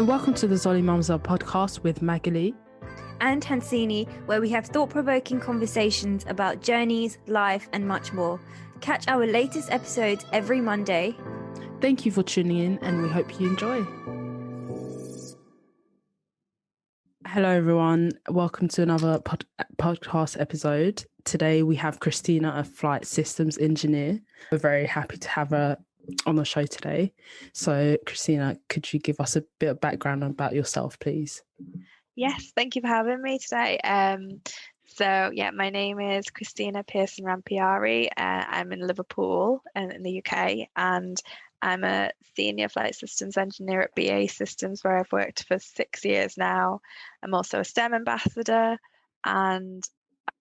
and welcome to the Zoli Mamzel Podcast with Magali and Hansini, where we have thought-provoking conversations about journeys, life, and much more. Catch our latest episodes every Monday. Thank you for tuning in, and we hope you enjoy. Hello, everyone. Welcome to another podcast episode. Today, we have Krystina, a flight systems engineer. We're very happy to have her on the show today. So, Krystina, could you give us a bit of background about yourself, please? Yes, thank you for having me today. My name is Krystina Pearson Rampeearee. I'm in Liverpool in the UK, and I'm a senior flight systems engineer at BAE Systems, where I've worked for 6 years now. I'm also a STEM ambassador and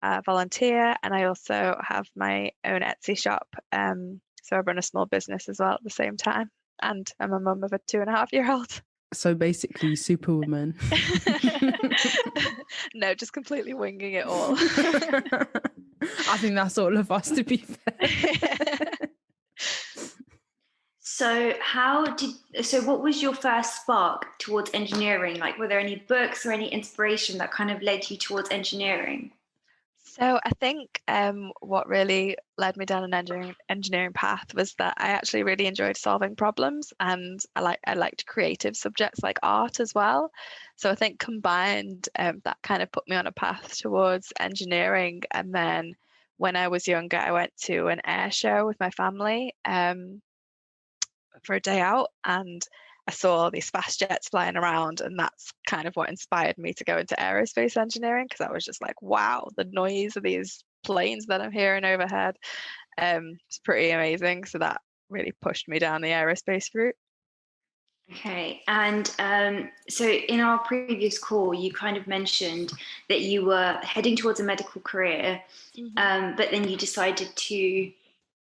a volunteer, and I also have my own Etsy shop. So I run a small business as well at the same time, and I'm a mum of a 2.5-year-old. So basically, Superwoman. No, just completely winging it all. I think that's all of us, to be fair. So what was your first spark towards engineering? Like, were there any books or any inspiration that kind of led you towards engineering? So I think what really led me down an engineering path was that I actually really enjoyed solving problems, and I liked creative subjects like art as well. So I think combined, that kind of put me on a path towards engineering. And then when I was younger, I went to an air show with my family for a day out, and I saw these fast jets flying around, and that's kind of what inspired me to go into aerospace engineering, because I was just like, wow, the noise of these planes that I'm hearing overhead, it's pretty amazing. So that really pushed me down the aerospace route. Okay, and so in our previous call, you kind of mentioned that you were heading towards a medical career, but then you decided to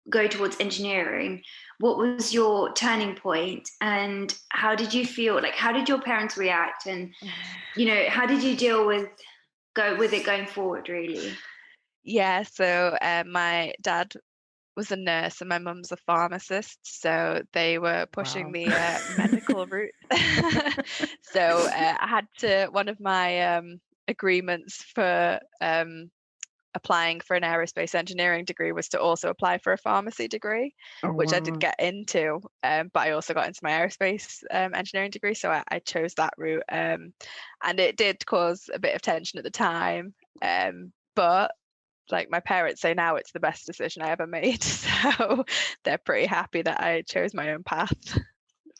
go towards engineering. What was your turning point, and how did you feel? Like, how did your parents react, and how did you deal with it going forward, really? Yeah, so my dad was a nurse and my mum's a pharmacist, so they were pushing the medical route. So I had to, one of my agreements for applying for an aerospace engineering degree was to also apply for a pharmacy degree, which I did get into, but I also got into my aerospace engineering degree, so I chose that route, and it did cause a bit of tension at the time, but like my parents say now, it's the best decision I ever made, so they're pretty happy that I chose my own path.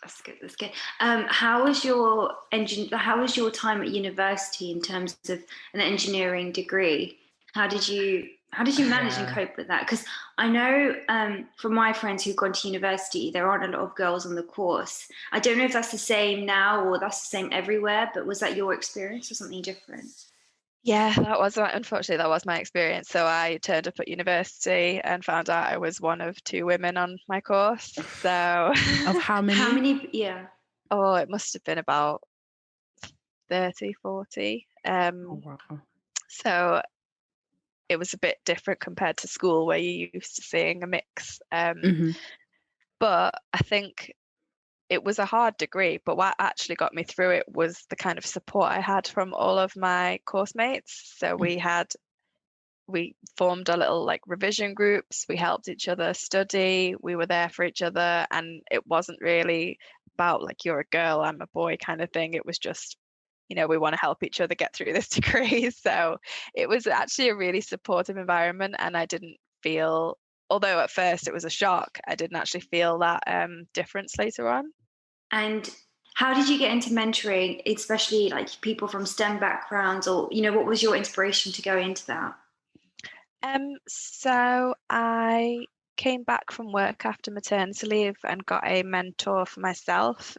That's good. How was your time at university in terms of an engineering degree? How did you manage and cope with that? Because I know from my friends who've gone to university, there aren't a lot of girls on the course. I don't know if that's the same now or that's the same everywhere, but was that your experience or something different? Yeah, unfortunately that was my experience. So I turned up at university and found out I was one of 2 women on my course. So of how many? Yeah. Oh, it must have been about 30, 40. Wow. So it was a bit different compared to school, where you're used to seeing a mix. But I think it was a hard degree, but what actually got me through it was the kind of support I had from all of my course mates. So we formed a little like revision groups, we helped each other study, we were there for each other, and it wasn't really about like, you're a girl, I'm a boy kind of thing. It was just, we want to help each other get through this degree. So it was actually a really supportive environment, and I didn't feel, although at first it was a shock, I didn't actually feel that difference later on. And how did you get into mentoring, especially like people from STEM backgrounds, or what was your inspiration to go into that? So I came back from work after maternity leave and got a mentor for myself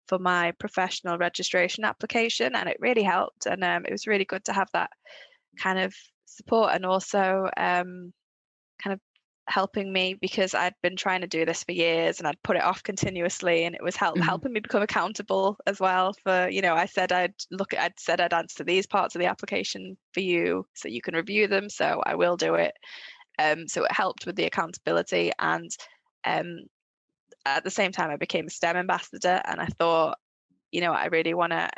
for my professional registration application, and it really helped, and it was really good to have that kind of support, and also kind of helping me, because I'd been trying to do this for years and I'd put it off continuously, and it was helping me become accountable as well for, I said I'd answer these parts of the application for you so you can review them, so I will do it. So it helped with the accountability, and at the same time I became a STEM ambassador, and I thought I really want to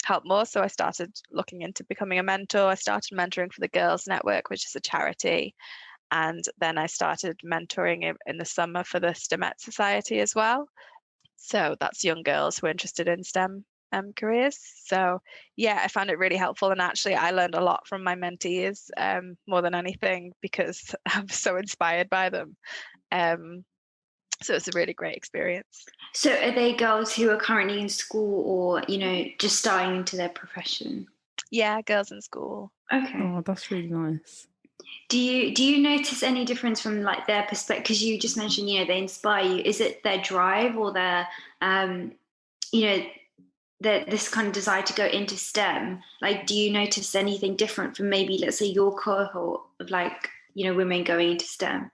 help more. So I started looking into becoming a mentor. I started mentoring for the Girls Network, which is a charity. And then I started mentoring in the summer for the STEMette Society as well. So that's young girls who are interested in STEM careers. So yeah, I found it really helpful. And actually, I learned a lot from my mentees more than anything, because I'm so inspired by them. So it's a really great experience. So are they girls who are currently in school, or, just starting into their profession? Yeah, girls in school. Okay. Oh, that's really nice. Do you notice any difference from like their perspective? Because you just mentioned, they inspire you. Is it their drive, or their, this kind of desire to go into STEM? Like, do you notice anything different from maybe, let's say, your cohort of women going into STEM?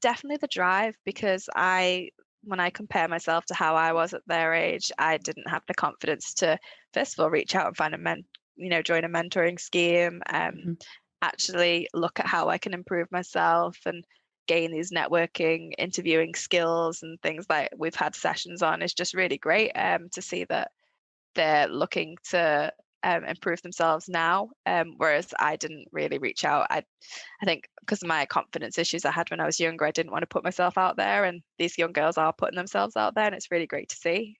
Definitely the drive, because when I compare myself to how I was at their age, I didn't have the confidence to, first of all, reach out and find join a mentoring scheme, actually look at how I can improve myself and gain these networking, interviewing skills and things like we've had sessions on. Is just really great to see that they're looking to improve themselves now, whereas I didn't really reach out. I think because of my confidence issues I had when I was younger, I didn't want to put myself out there, and these young girls are putting themselves out there, and it's really great to see.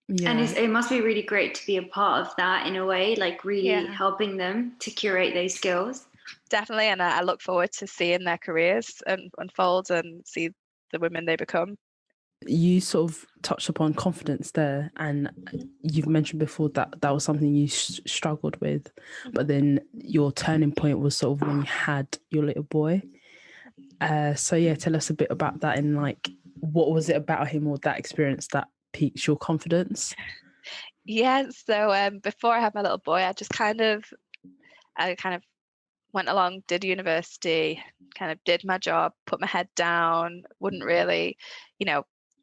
Yeah. And it must be really great to be a part of that, in a way, like really helping them to curate those skills. Definitely, and I look forward to seeing their careers unfold and see the women they become. You sort of touched upon confidence there, and you've mentioned before that was something you struggled with, but then your turning point was sort of when you had your little boy. So yeah, tell us a bit about that, and like, what was it about him or that experience that piqued your confidence? Yeah, so before I had my little boy, I kind of went along, did university, kind of did my job, put my head down, wouldn't really,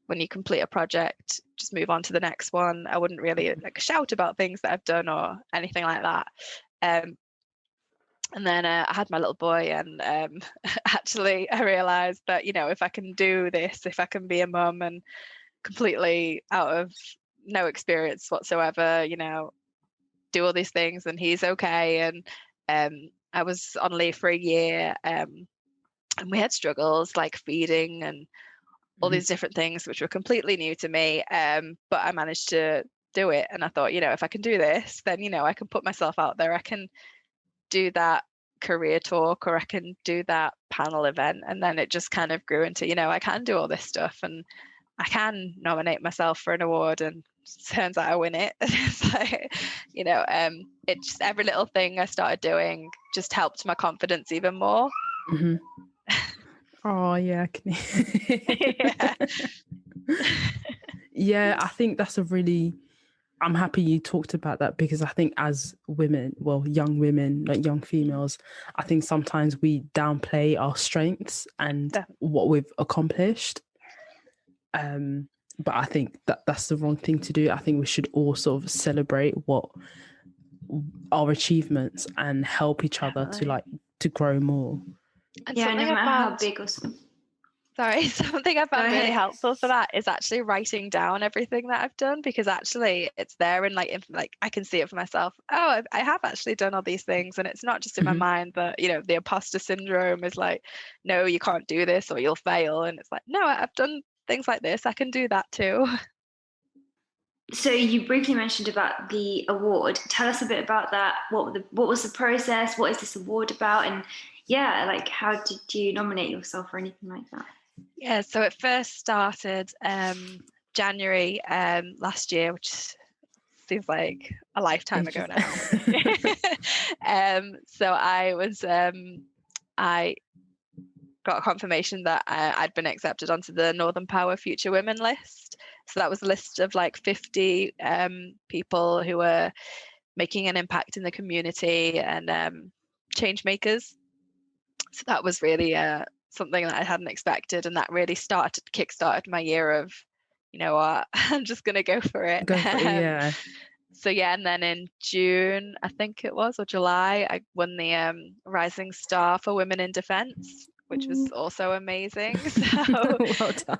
when you complete a project, just move on to the next one. I wouldn't really shout about things that I've done or anything like that. And then I had my little boy, and actually I realised that, if I can do this, if I can be a mum and completely out of no experience whatsoever, do all these things, and he's okay. And I was on leave for a year, and we had struggles like feeding and all these different things, which were completely new to me. But I managed to do it, and I thought, if I can do this, then I can put myself out there. I can do that career talk, or I can do that panel event, and then it just kind of grew into, I can do all this stuff, and I can nominate myself for an award, and turns out I win it. It's like, it just, every little thing I started doing just helped my confidence even more. Oh yeah, I can. Yeah. Yeah, I think that's I'm happy you talked about that, because I think as women, well, young women, like young females, I think sometimes we downplay our strengths and what we've accomplished. But I think that's the wrong thing to do. I think we should all sort of celebrate what our achievements and help each other to grow more. And no matter how big or small. Sorry, something I found really helpful for that is actually writing down everything that I've done, because actually it's there, and like I can see it for myself. Oh, I have actually done all these things, and it's not just in my mind that the imposter syndrome is like, no, you can't do this or you'll fail, and it's like, no, I've done things like this, I can do that too. So you briefly mentioned about the award. Tell us a bit about that. What was the process? What is this award about? And how did you nominate yourself or anything like that? Yeah, so it first started January last year, which seems like a lifetime ago now. So I got confirmation that I'd been accepted onto the Northern Power Future Women list. So that was a list of like 50 people who were making an impact in the community and change makers. So that was really something that I hadn't expected, and that really kickstarted my year of, what, I'm just going to go for it. Yeah. So yeah, and then in June, I think it was, or July, I won the Rising Star for Women in Defence, which was also amazing. So well done.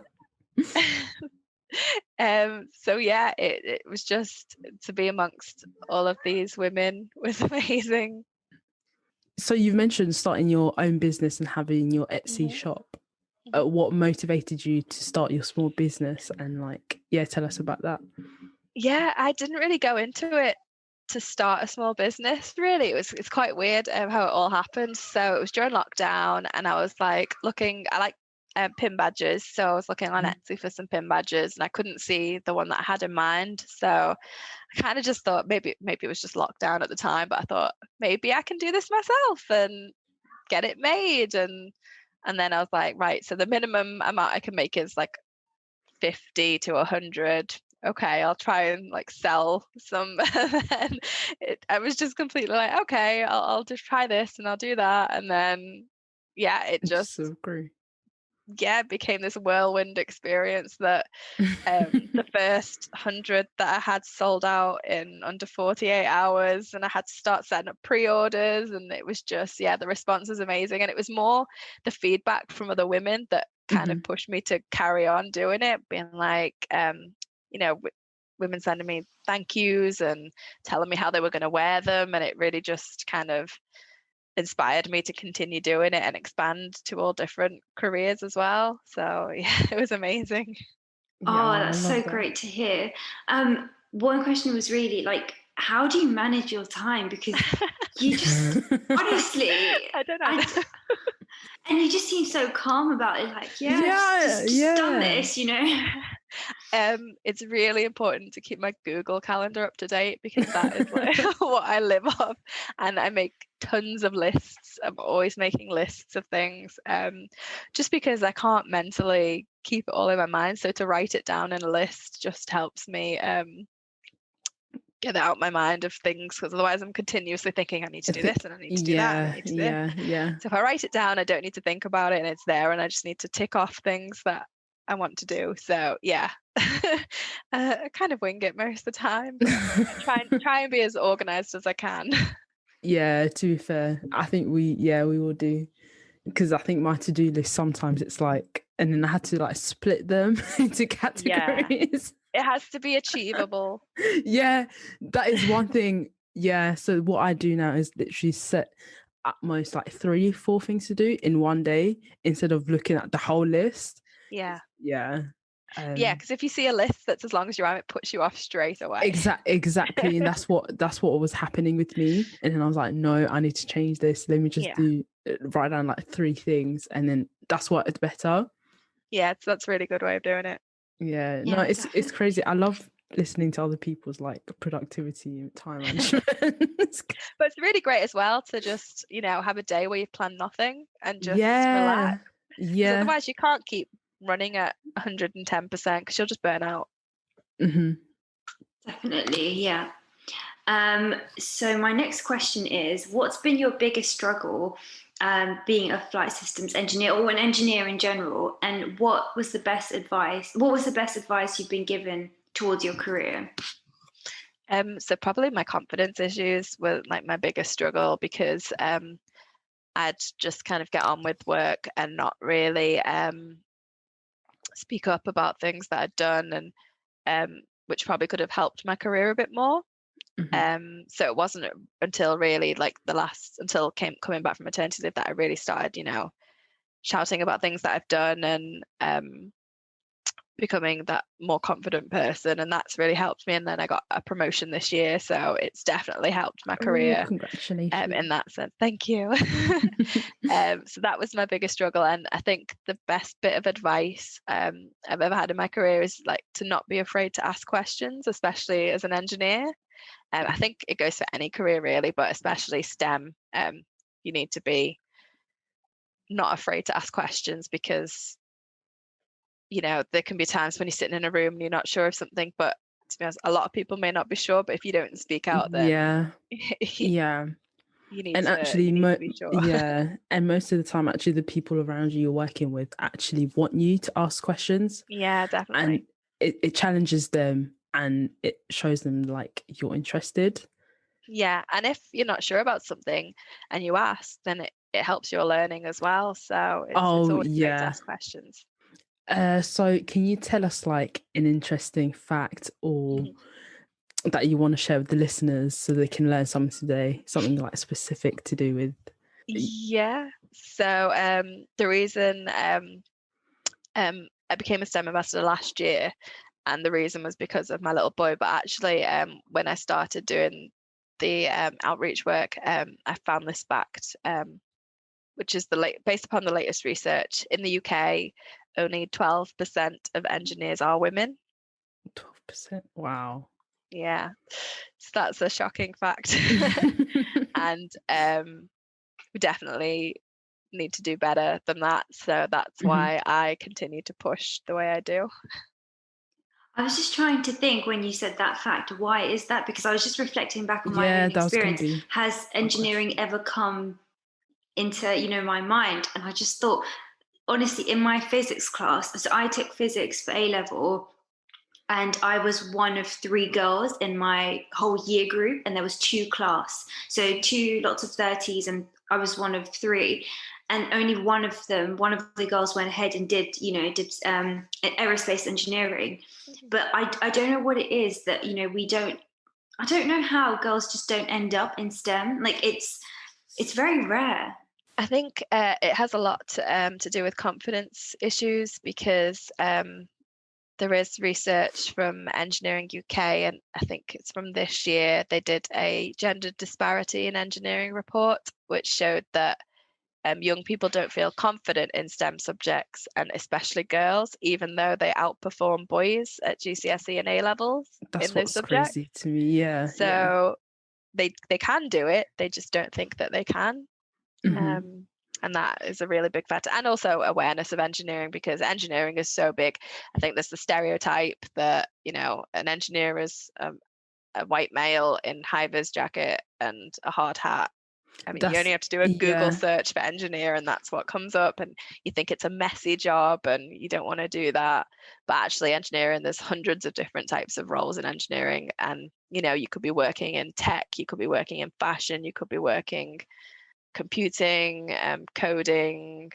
So yeah, it was just to be amongst all of these women was amazing. So you've mentioned starting your own business and having your Etsy Mhm. shop. What motivated you to start your small business, and like, yeah, tell us about that. Yeah, I didn't really go into it to start a small business, really. It's quite weird how it all happened. So it was during lockdown, and I was like looking. I like pin badges, so I was looking on Etsy for some pin badges, and I couldn't see the one that I had in mind. So I kind of just thought maybe it was just lockdown at the time, but I thought maybe I can do this myself and get it made. And then I was like, right, so the minimum amount I can make is like 50 to 100. Okay, I'll try and like sell some. And I was just completely like, okay, I'll just try this and I'll do that. And then, yeah, it just so grew. It became this whirlwind experience that the first 100 that I had sold out in under 48 hours, and I had to start setting up pre-orders, and it was just, the response was amazing. And it was more the feedback from other women that kind of pushed me to carry on doing it, being like, women sending me thank yous and telling me how they were going to wear them, and it really just kind of inspired me to continue doing it and expand to all different careers as well. So yeah, it was amazing. Oh, that's so great to hear. One question was really like, how do you manage your time? Because you just honestly, I don't know. And you just seem so calm about it, like, just done this, It's really important to keep my Google Calendar up to date, because that is like what I live off, and I make tons of lists. I'm always making lists of things, just because I can't mentally keep it all in my mind. So to write it down in a list just helps me get it out my mind of things, because otherwise I'm continuously thinking I need to do this and I need to do that and I need to do this. So if I write it down, I don't need to think about it, and it's there, and I just need to tick off things that I want to do. So yeah, I kind of wing it most of the time, but I try and be as organized as I can. Yeah, to be fair, I think we will do, because I think my to-do list sometimes it's like, and then I had to like split them into categories. It has to be achievable. Yeah, that is one thing. Yeah, so what I do now is literally set at most like 3-4 things to do in one day instead of looking at the whole list. Yeah, because if you see a list that's as long as your arm, it puts you off straight away. Exactly, and that's what was happening with me. And then I was like, no, I need to change this. Let me just write down like 3 things, and then that's what it's better. Yeah, that's a really good way of doing it. Yeah, no, it's crazy. I love listening to other people's like productivity and time management. But it's really great as well to just, have a day where you plan nothing and just relax. Yeah. Otherwise you can't keep running at 110% because you'll just burn out. Definitely, yeah. So my next question is, what's been your biggest struggle being a flight systems engineer, or an engineer in general, and what was the best advice you've been given towards your career? So probably my confidence issues were like my biggest struggle, because I'd just kind of get on with work and not really speak up about things that I'd done, and which probably could have helped my career a bit more. So it wasn't until really like coming back from maternity leave that I really started, shouting about things that I've done, and becoming that more confident person, and that's really helped me. And then I got a promotion this year, so it's definitely helped my career. Congratulations. In that sense, thank you. So that was my biggest struggle, and I think the best bit of advice I've ever had in my career is like to not be afraid to ask questions, especially as an engineer. I think it goes for any career really, but especially STEM. You need to be not afraid to ask questions, because there can be times when you're sitting in a room and you're not sure of something, but to be honest, a lot of people may not be sure, but if you don't speak out, then you need to be sure. And most of the time actually the people around you you're working with actually want you to ask questions. Yeah, definitely. And it challenges them, and it shows them like you're interested. Yeah, and if you're not sure about something and you ask, then it helps your learning as well. So it's always great to ask questions. So can you tell us like an interesting fact or that you want to share with the listeners so they can learn something today, something like specific to do with? Yeah. So the reason I became a STEM ambassador last year, and the reason was because of my little boy. But actually, when I started doing the outreach work, I found this fact, which is based upon the latest research in the UK, only 12% of engineers are women. 12%. Wow. Yeah, so that's a shocking fact. And we definitely need to do better than that. So that's why I continue to push the way I do. I was just trying to think when you said that fact, why is that? Because I was just reflecting back on my own experience. Has engineering ever come into, my mind? And I just thought, honestly, in my physics class, so I took physics for A level, and I was one of 3 girls in my whole year group, and there was 2 class. So 2 lots of 30s, and I was one of 3. And only one of the girls went ahead and did aerospace engineering. But I don't know what it is that, I don't know how girls just don't end up in STEM. Like it's very rare. I think it has a lot to do with confidence issues, because there is research from Engineering UK, and I think it's from this year. They did a gender disparity in engineering report, which showed that young people don't feel confident in STEM subjects, and especially girls, even though they outperform boys at GCSE and A levels in those subjects. Crazy to me. Yeah. So they can do it. They just don't think that they can. And that is a really big factor. And also awareness of engineering, because engineering is so big. I think there's the stereotype that, an engineer is a white male in high-vis jacket and a hard hat. I mean, you only have to do a Google search for engineer and that's what comes up, and you think it's a messy job and you don't want to do that. But actually engineering, there's hundreds of different types of roles in engineering, and you could be working in tech, you could be working in fashion, you could be working computing, coding,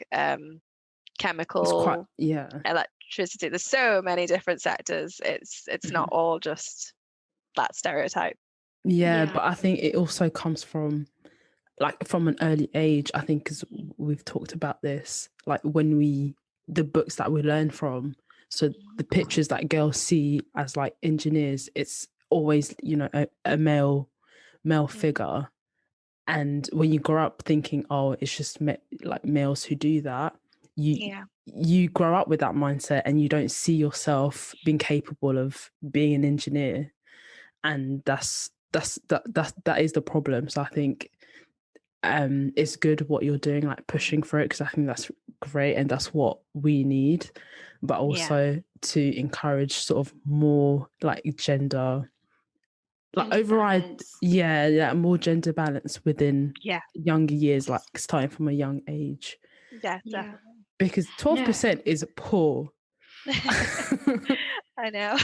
chemical, electricity. There's so many different sectors. It's not all just that stereotype. But I think it also comes from an early age. I think, because we've talked about this, like the books that we learn from, so the pictures that girls see as like engineers, it's always a male figure. And when you grow up thinking, oh, it's just like males who do that, you grow up with that mindset and you don't see yourself being capable of being an engineer. And that is the problem. So I think it's good what you're doing, like pushing for it, because I think that's great and that's what we need. But also to encourage sort of more like gender, like override more gender balance within younger years, like starting from a young age. Definitely. Because 12% is poor. I know.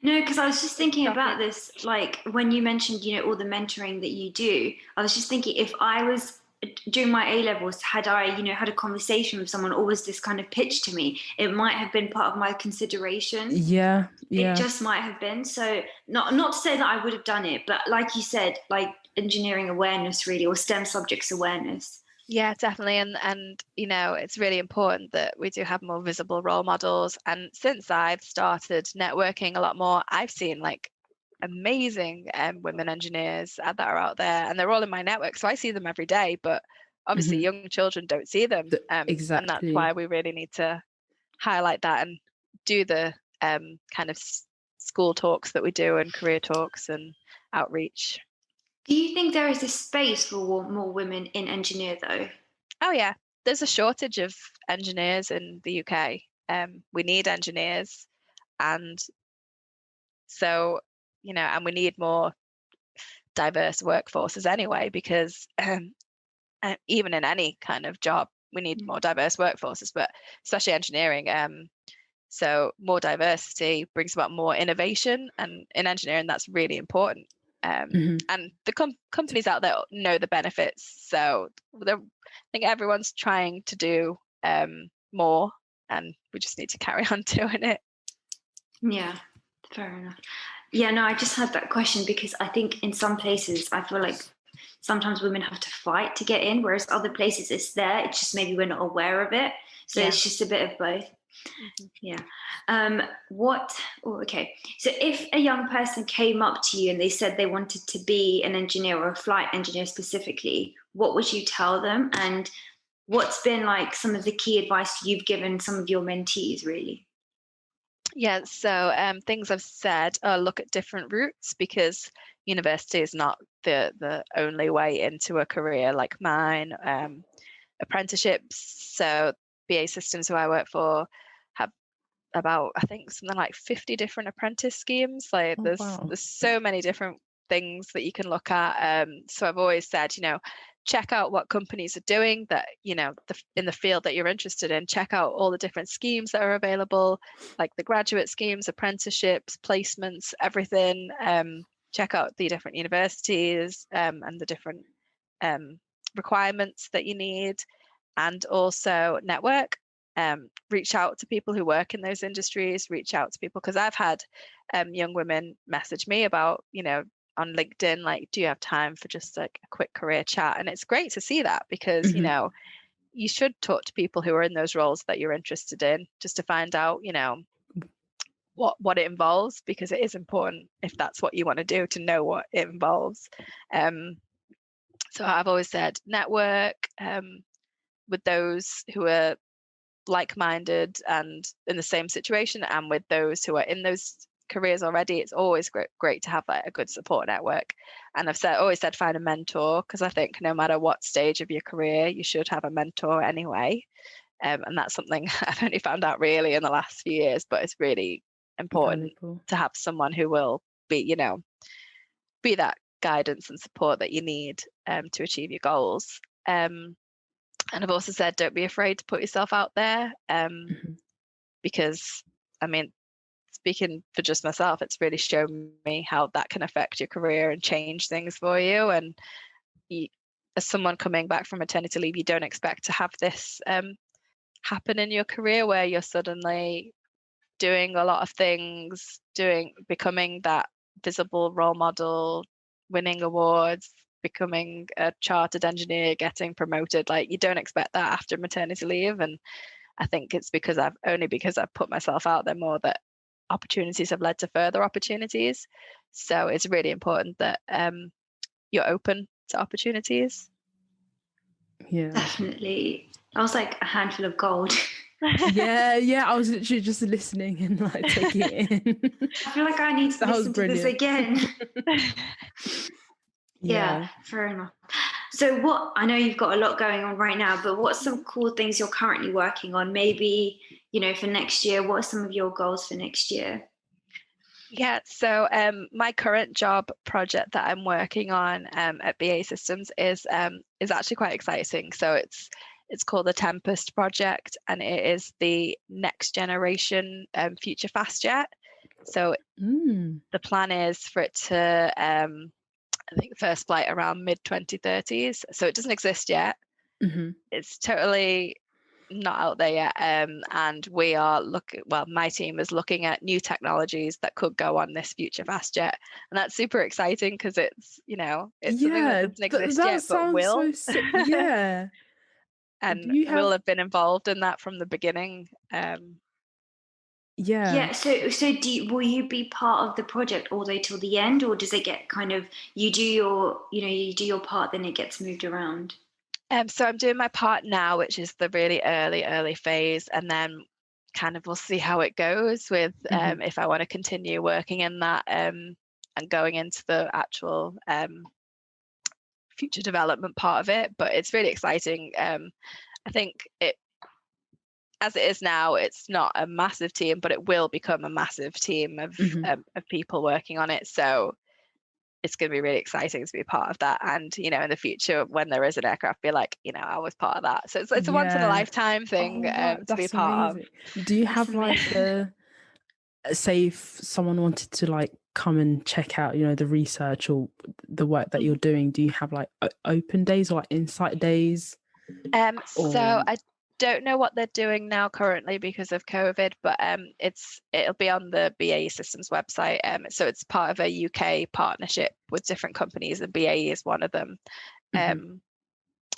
No, because I was just thinking about this, like when you mentioned, all the mentoring that you do, I was just thinking, if I was during my A levels, had I, had a conversation with someone, or was this kind of pitched to me, it might have been part of my consideration. Yeah. It just might have been. So not to say that I would have done it, but like you said, like engineering awareness really, or STEM subjects awareness. Yeah, definitely. And it's really important that we do have more visible role models. And since I've started networking a lot more, I've seen like amazing women engineers that are out there, and they're all in my network. So I see them every day, but obviously young children don't see them. Exactly. And that's why we really need to highlight that and do the kind of school talks that we do, and career talks and outreach. Do you think there is a space for more women in engineer though? Oh yeah, there's a shortage of engineers in the UK. We need engineers, and so and we need more diverse workforces anyway, because even in any kind of job we need more diverse workforces, but especially engineering. So more diversity brings about more innovation, and in engineering that's really important. And the companies out there know the benefits, so I think everyone's trying to do more and we just need to carry on doing it. Yeah, fair enough. Yeah, no, I just had that question because I think in some places I feel like sometimes women have to fight to get in, whereas other places it's there. It's just maybe we're not aware of it. So it's just a bit of both. Mm-hmm. Yeah. Okay. So if a young person came up to you and they said they wanted to be an engineer or a flight engineer specifically, what would you tell them? And what's been like some of the key advice you've given some of your mentees, really? Yeah, so things I've said are look at different routes, because university is not the only way into a career like mine. Apprenticeships, so BAE Systems, who I work for, have about, I think, something like 50 different apprentice schemes. Like there's so many different things that you can look at. So I've always said, check out what companies are doing that, in the field that you're interested in. Check out all the different schemes that are available, like the graduate schemes, apprenticeships, placements, everything. Check out the different universities and the different requirements that you need, and also network. Reach out to people who work in those industries, reach out to people, because I've had young women message me about, on LinkedIn, like, do you have time for just like a quick career chat? And it's great to see that, because you should talk to people who are in those roles that you're interested in, just to find out what it involves, because it is important, if that's what you want to do, to know what it involves. So I've always said network with those who are like-minded and in the same situation, and with those who are in those careers already. It's always great to have a good support network. And I've always said find a mentor, because I think no matter what stage of your career, you should have a mentor anyway. And that's something I've only found out really in the last few years, but it's really important to have someone who will be that guidance and support that you need to achieve your goals. And I've also said, don't be afraid to put yourself out there, because, speaking for just myself, it's really shown me how that can affect your career and change things for you. And as someone coming back from maternity leave, you don't expect to have this happen in your career, where you're suddenly doing a lot of things, becoming that visible role model, winning awards, becoming a chartered engineer, getting promoted. Like, you don't expect that after maternity leave. And I think it's because I've put myself out there more, that opportunities have led to further opportunities. So it's really important that you're open to opportunities. Yeah, definitely. I was like a handful of gold. yeah, I was literally just listening and like taking it in. I feel like I need to listen to this again. Yeah, fair enough. So I know you've got a lot going on right now, but what's some cool things you're currently working on? Maybe, for next year, what are some of your goals for next year? Yeah, so my current job project that I'm working on at BAE Systems is actually quite exciting. So it's called the Tempest project, and it is the next generation future fast jet. So the plan is for it to I think first flight around mid-2030s. So it doesn't exist yet. It's totally not out there yet. And we are my team is looking at new technologies that could go on this future fast jet. And that's super exciting, because it's, it's something that doesn't exist yet, but will. So yeah. And we'll have been involved in that from the beginning. Yeah. So will you be part of the project all the way till the end, or does it get kind of, you do your part, then it gets moved around? So I'm doing my part now, which is the really early phase, and then kind of we'll see how it goes with if I want to continue working in that and going into the actual future development part of it. But it's really exciting. I think as it is now, it's not a massive team, but it will become a massive team of people working on it. So it's going to be really exciting to be part of that. And, in the future, when there is an aircraft, be like, I was part of that. So it's a once in a lifetime thing to be part of. Do you have like say if someone wanted to like come and check out, the research or the work that you're doing, do you have like open days or like insight days? So don't know what they're doing now currently because of COVID, but it'll be on the BAE Systems website. So it's part of a UK partnership with different companies, and BAE is one of them.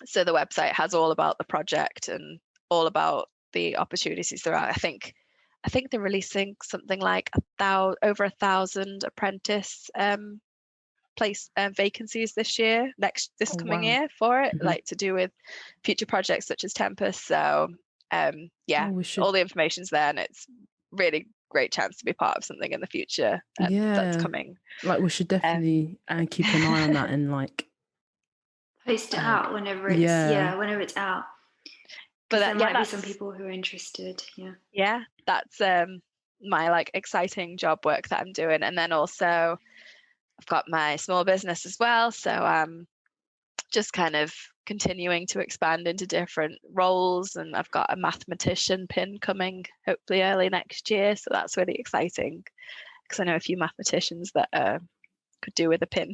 So the website has all about the project and all about the opportunities there are. I think they're releasing something like over 1,000 apprentice place vacancies this coming year for it, like to do with future projects such as Tempest. So all the information's there, and it's really great chance to be part of something in the future that's coming. Like we should definitely keep an eye on that and like post it out whenever it's out. But there might be some people who are interested. Yeah, that's my like exciting job work that I'm doing. And then also I've got my small business as well, so just kind of continuing to expand into different roles. And I've got a mathematician pin coming hopefully early next year, so that's really exciting because I know a few mathematicians that could do with a pin.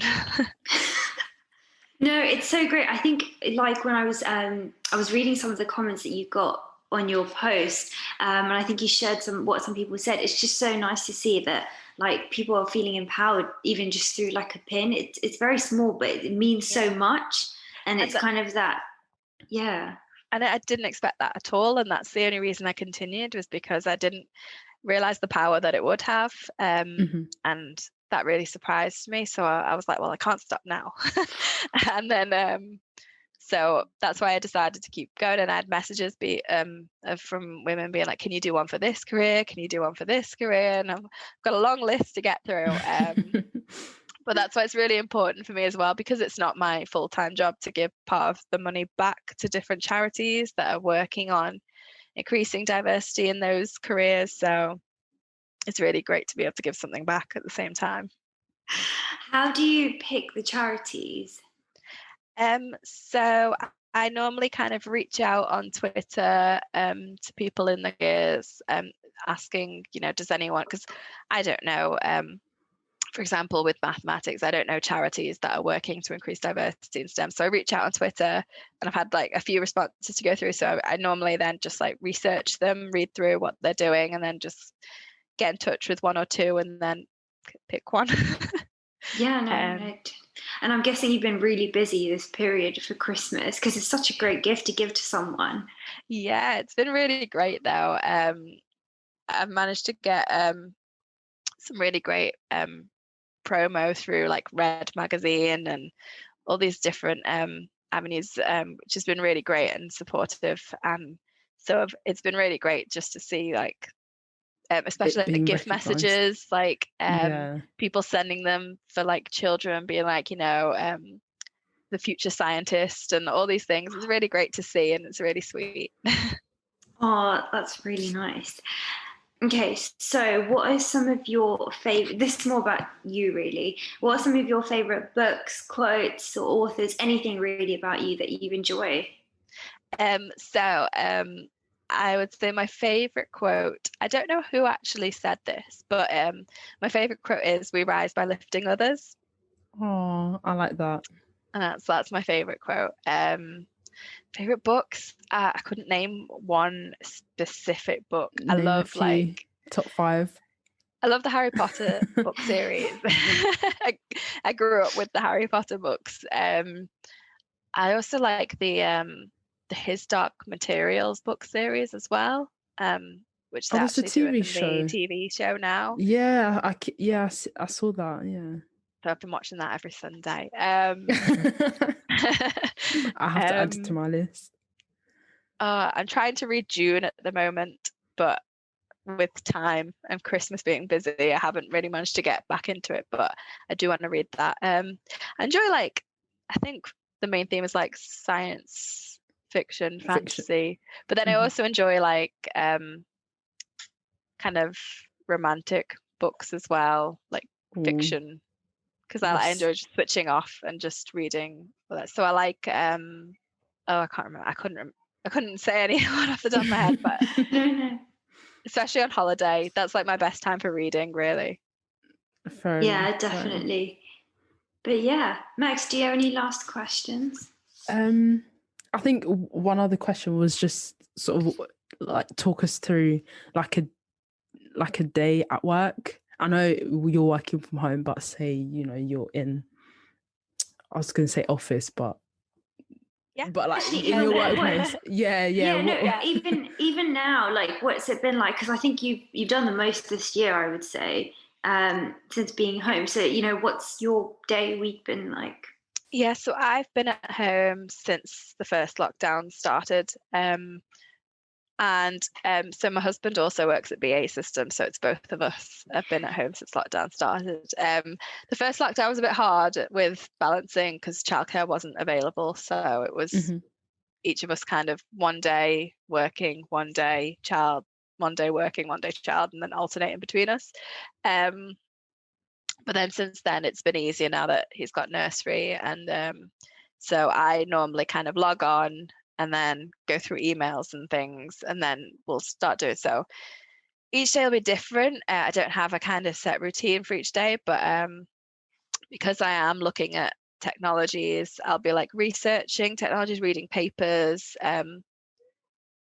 No, it's so great. I think like when I was reading some of the comments that you got on your post, and I think you shared what some people said. It's just so nice to see that like people are feeling empowered even just through like a pin. It's very small, but it means so much, and it's kind of that, And I didn't expect that at all, and that's the only reason I continued, was because I didn't realize the power that it would have, and that really surprised me. So I was like, well, I can't stop now. And then so that's why I decided to keep going. And I had messages from women being like, can you do one for this career? Can you do one for this career? And I've got a long list to get through. But that's why it's really important for me as well, because it's not my full-time job to give part of the money back to different charities that are working on increasing diversity in those careers. So it's really great to be able to give something back at the same time. How do you pick the charities? So I normally kind of reach out on Twitter to people in the careers, asking, does anyone, because I don't know, for example, with mathematics, I don't know charities that are working to increase diversity in STEM. So I reach out on Twitter, and I've had like a few responses to go through. So I normally then just like research them, read through what they're doing, and then just get in touch with one or two and then pick one. And I'm guessing you've been really busy this period for Christmas, because it's such a great gift to give to someone. Yeah, it's been really great though. I've managed to get some really great promo through like Red magazine and all these different avenues, which has been really great and supportive. So it's been really great just to see like especially like gift messages, like people sending them for like children, being like, the future scientist and all these things. It's really great to see, and it's really sweet. Oh, that's really nice. Okay, so what are some of your favorite, this is more about you really, what are some of your favorite books, quotes, or authors, anything really about you that you enjoy? I would say my favorite quote, I don't know who actually said this, but my favorite quote is, "We rise by lifting others." Oh, I like that. And that's my favorite quote. Favorite books, I couldn't name one specific book. I love like top 5. I love the Harry Potter book series. I grew up with the Harry Potter books. I also like the His Dark Materials book series as well, which they're actually doing the TV show now. Yeah, I saw that. Yeah, so I've been watching that every Sunday. I have to add it to my list. I'm trying to read Dune at the moment, but with time and Christmas being busy, I haven't really managed to get back into it, but I do want to read that. I enjoy I think the main theme is like science fiction, fantasy, but then I also enjoy kind of romantic books as well, like fiction, because I enjoy just switching off and just reading. So I like I can't remember, I couldn't say anyone off the top of my head, but No. Especially on holiday, that's like my best time for reading, really. Fair enough, definitely. But yeah, Max, do you have any last questions? I think one other question was just sort of like talk us through like a day at work? I know you're working from home, but say, you know, you're in, I was going to say office, but like Actually, in your workplace. Yeah. Even now, like, what's it been like? Because I think you've done the most this year, I would say, since being home. So, you know, what's your day, week been like? Yeah, so I've been at home since the first lockdown started. So my husband also works at BAE Systems, so it's both of us have been at home since lockdown started. The first lockdown was a bit hard with balancing because childcare wasn't available, so it was each of us kind of one day working, one day child, one day working, one day child, and then alternating between us. But then since then, it's been easier now that he's got nursery, and so I normally kind of log on and then go through emails and things, and then we'll start doing so. Each day will be different. I don't have a kind of set routine for each day, but because I am looking at technologies, I'll be like researching technologies, reading papers,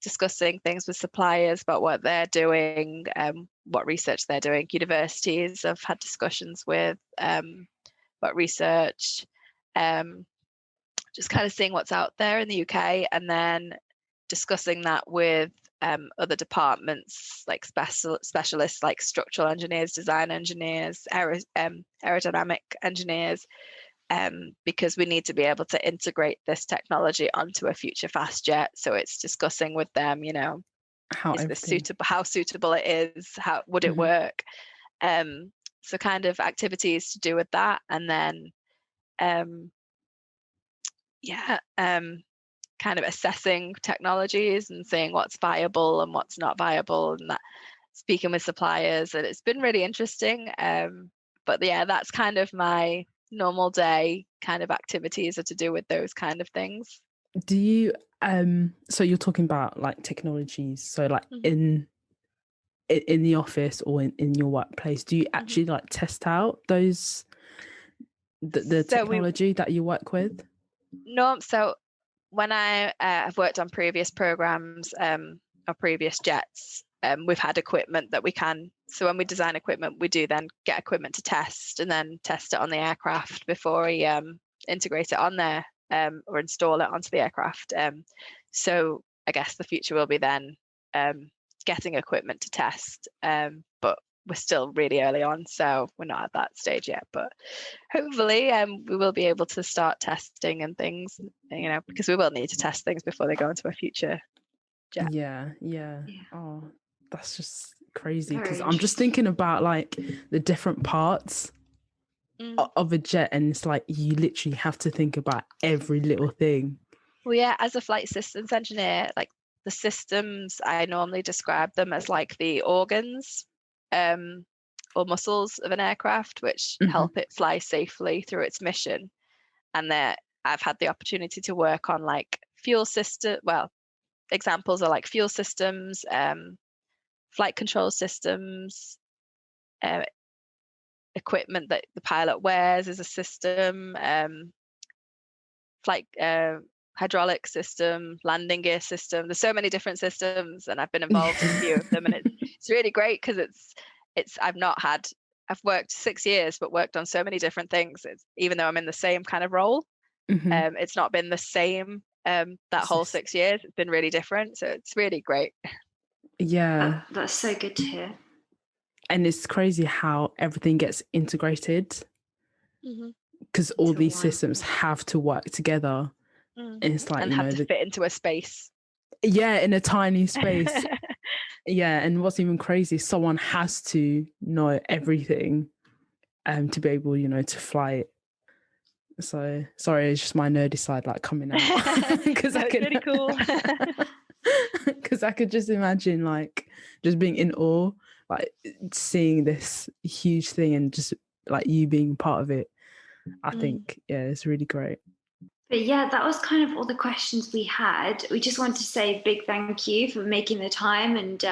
discussing things with suppliers about what they're doing, what research they're doing. Universities I've had discussions with about research, just kind of seeing what's out there in the UK, and then discussing that with other departments like specialists like structural engineers, design engineers, aerodynamic engineers, because we need to be able to integrate this technology onto a future fast jet. So it's discussing with them, you know, this suitable? How suitable it is? How would it work? So kind of activities to do with that, and then kind of assessing technologies and seeing what's viable and what's not viable, and that speaking with suppliers, and it's been really interesting. But yeah, that's kind of my normal day kind of activities are to do with those kind of things. Do you so you're talking about like technologies, so like in the office or in your workplace, do you actually like test out those the technology that you work with? No, so when I have worked on previous programs or previous jets, we've had equipment that we can. So when we design equipment, we do then get equipment to test and then test it on the aircraft before we integrate it on there or install it onto the aircraft. So I guess the future will be then getting equipment to test, but we're still really early on, so we're not at that stage yet. But hopefully we will be able to start testing and things, you know, because we will need to test things before they go into a future jet. Yeah. Oh, that's just crazy, because I'm just thinking about like the different parts of a jet, and it's like you literally have to think about every little thing. Well, yeah, as a flight systems engineer, like the systems, I normally describe them as like the organs or muscles of an aircraft, which help it fly safely through its mission. And there, I've had the opportunity to work on like fuel system. Well, examples are like fuel systems, flight control systems, equipment that the pilot wears as a system, flight hydraulic system, landing gear system. There's so many different systems, and I've been involved in a few of them, and it's really great because I've worked 6 years, but worked on so many different things. Even though I'm in the same kind of role, it's not been the same that whole 6 years. It's been really different, so it's really great. Yeah, that's so good to hear. And it's crazy how everything gets integrated, because all these systems have to work together. And it's like, and you have know, to fit into a space. Yeah, in a tiny space. Yeah, and what's even crazy, someone has to know everything to be able, you know, to fly it. So sorry, it's just my nerdy side like coming out. Because That's really cool. Because I could just imagine like just being in awe, like seeing this huge thing and just like you being part of it. I think, yeah, it's really great. But yeah, that was kind of all the questions we had. We just want to say a big thank you for making the time and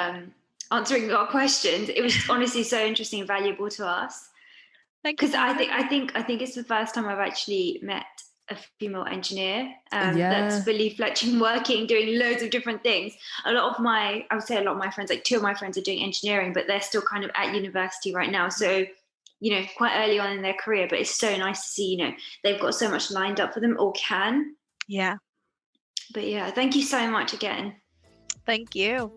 answering our questions. It was honestly so interesting and valuable to us. Because I think it's the first time I've actually met a female engineer that's fully fledged, working, doing loads of different things. I would say a lot of my friends, like 2 of my friends are doing engineering, but they're still kind of at university right now. So, you know, quite early on in their career, but it's so nice to see, you know, they've got so much lined up for them, or can. Yeah. But yeah, thank you so much again. Thank you.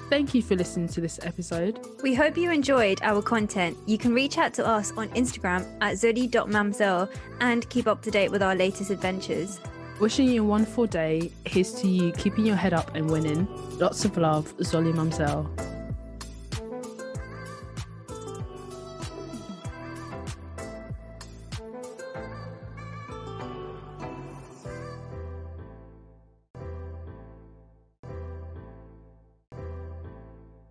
Thank you for listening to this episode. We hope you enjoyed our content. You can reach out to us on Instagram at zoli.mamzel and keep up to date with our latest adventures. Wishing you a wonderful day. Here's to you keeping your head up and winning. Lots of love, Zoli Mamzel.